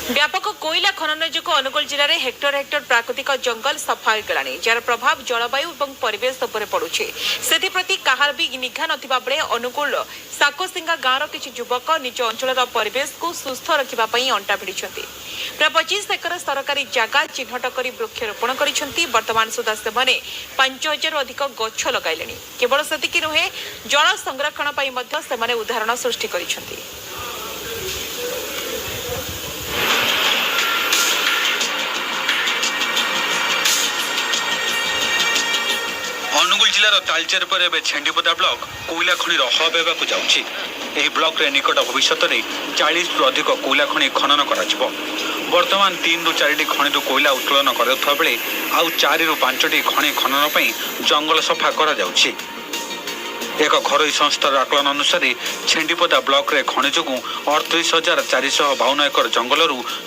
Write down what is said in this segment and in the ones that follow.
व्यापक कोईला खनन जो अनुगुल जिले में हेक्टर हेक्टर प्राकृतिक जंगल सफा होगा जार प्रभाव जलवायु और परिवेश उपर पड़ुछि से प्रति कहार भी निघा नथिबा बेले अनुगुल साकोसिंगा गाँव किछि युवक निज अंचल परिवेश को सुस्थ रखिबापई अंटा भिड़िछन्ति। प्राय 25 एकर सरकारी जगह चिन्हट कर वृक्षरोपण करिसेंति। वर्तमान सुधा से 5000 अधिक गछ लगाइलेनि। केवल सेतिकी नुहे जल संरक्षण पई मध्य सेमाने उदाहरण सृष्टि करिसेंति। अनुगुल जिलार तालचेर पर एवं छेंडीपदा ब्लॉक कोईला खनिर हब होगा जाऊँगी। यह ब्लॉक रे निकट भविष्य में 40 रु अधिक कोईला खनि खनन कर वर्तमान 3 रु 4 खनि कोईला उत्तोलन करुवा बेले आउ 4 रु 5 खनि खनन पर जंगल सफा कर जाउछि। एक घरोई संस्थार आकलन अनुसार छेंडीपदा ब्लॉक रे खनि जो 38,452 एकर जंगल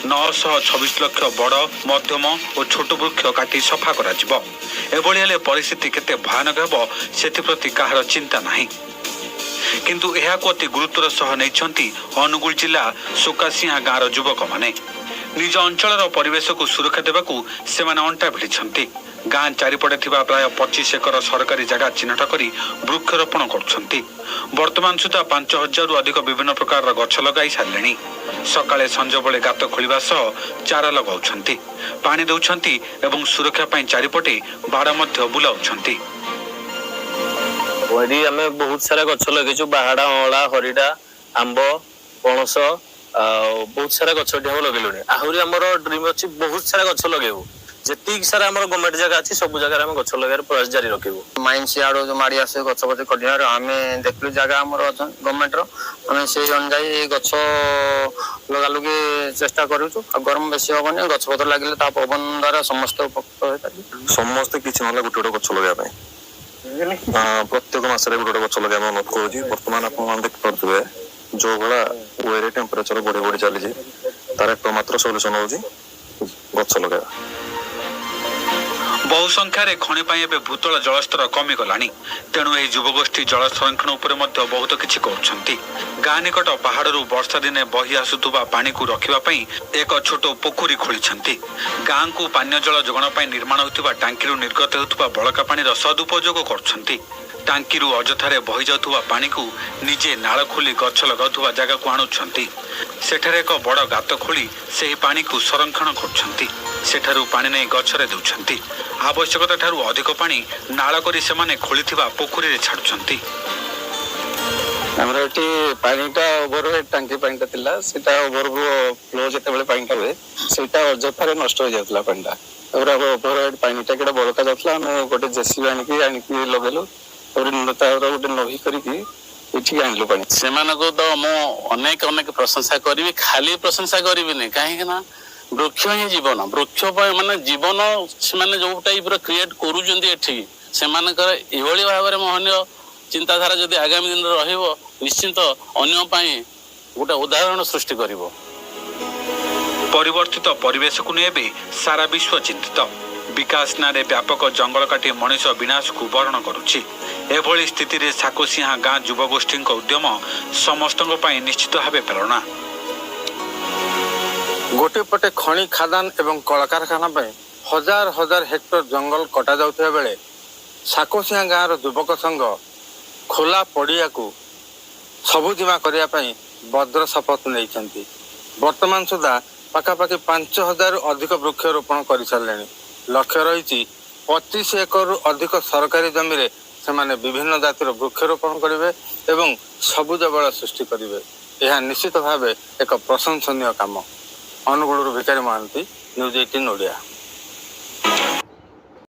926 लक्ष बड़ मध्यम और छोट वृक्ष काटी सफा कर परिस्थिति केते भयानक हेबो सेप्रति कहार चिंता नहीं। किंतु यह अति गुरुत्वर सह नहीं अनुगुल जिला सुकासिया गाँव युवक माने निज अंचल परिवेश को सुरक्षा देवाकू से अंटा भिड़ी गाँ चारिपटे प्राय 25 एकर सरकारी जगह चिन्हट कर वृक्षरोपण कर वर्तमान सुधा 5000 रु अधिक विभिन्न प्रकार गछ लगाई सारे सकाळे संज बेले गात खोलिबा सह चारा लगाउछन्ति पानी दउछन्ति एवं सुरक्षा पई चारिपटे बाड़ा मध्य बुलाउछन्ति। वडी हमें बहुत सारा गछ लगेछु बाहाडा अळा हरिडा आंब पणस बहुत सारा गछ ढेव लगेलुनी। आहुरी हमर ड्रीम अछि बहुत सारा गछ लगेबो जेतिक सारा हमर गवर्नमेंट जगह अछि सब जगह हम गछ लगार प्रयास जारी रखिबो। माइंस याडो जो माडी आसे गछपति कढियार हमें देखलु जगह हमर गवर्नमेंट रो हमें से अनुसार गछ लगालुगे चेष्टा करूछु। गरम बेसी होबनी गछपत्र लागिले ता पवन द्वारा समस्त उपकृत होय ताली समस्त किछि नला गुटे गुटे गछ लगा पय प्रत्येक मासरे गुटे गछ लगा हम अनुरोध करूछि। वर्तमान आपण देख परथबे जो बड़ा वेरे टेंपरेचर बढ़ी बढ़ी चली जे तार एकमात्र सॉल्यूशन होछि गछ लगा। बहु संख्यार खनि भूतल जलस्तर कमी गलानी तेणु यह युवगोष्ठी जल संरक्षण उपर बहुत किछि करुछन्ति। गाँ निकट पहाड़ू वर्षा दिने बही आसुवा पानी को रखिबा एक छोट पोखरी खोलिछन्ति। गाँ को पानीय जल जोगाण निर्माण होतिबा टांकी निर्गत होतिबा बळका पानीर सदुपयोग करुछन्ति। टांकी अजथारे बही जाउथुवा पानी को निजे नाळ खोली गछ लगाउथुवा जगह को आणुछन्ति। सेठारे एक बड़ गात खोली सेही पानी को संरक्षण करुछन्ति। सेठारु पानी नै गछरे देउछन्ति। आवश्यकता ठारू अधिक पानी नाळ करी सेमाने खोलिथिबा पोखरी रे छाडुछन्ति। हमरा एटी पानीटा ओभरहेड टांकी पानीटा थिला सेटा ओभरफ्लो फ्लो जते बेले पानीटा हुए सेटा अजथारे नष्ट हो जातला पानीटा ओरा ओभरहेड पानीटा केडा बळका जातला हम गोटे जेसीबी आनिकी लगेलो और नतार गोटे नही करिकी एठी आनलो पानी सेमानको तो मो अनेक अनेक प्रशंसा करिवि खाली प्रशंसा करिवि नै काहे ना वृक्ष ही जीवन वृक्ष माने जीवन से जो टाइप क्रिएट करुँच से भाव में महनीय चिंताधारा जदि आगामी दिन रहिबो निश्चित अन्य गोटे उदाहरण सृष्टि करिवो। परिवर्तित परिवेश को नेबे सारा विश्व चिंतित। विकास नारे व्यापक जंगल काटी मनीष विनाश को वर्ण करुछि। एभली स्थिति रे साकोसिया गाँ युवगोष्ठी उद्यम समस्त निश्चित भाव प्रेरणा। गोटे पटे खनि खादान एवं कलकारखाना हजार हजार हेक्टर जंगल कटा जाउथिबा बेले साकोसिया गाँव युवक संघ खोला पड़िया को सबुजिमा करिया पई भद्र शपथ नहीं। वर्तमान सुधा पाखापाखि 5000 अधिक वृक्षरोपण कर सारे। लक्ष्य रही 25 एकर अधिक सरकारी जमी रे सेमाने विभिन्न जातिर वृक्षरोपण करेंगे एवं सबुज बल सृष्टि करेंगे। यह निश्चित भाव एक प्रशंसनीय काम। अनुगुल भिखारी महांती, न्यूज 18 ओडिया।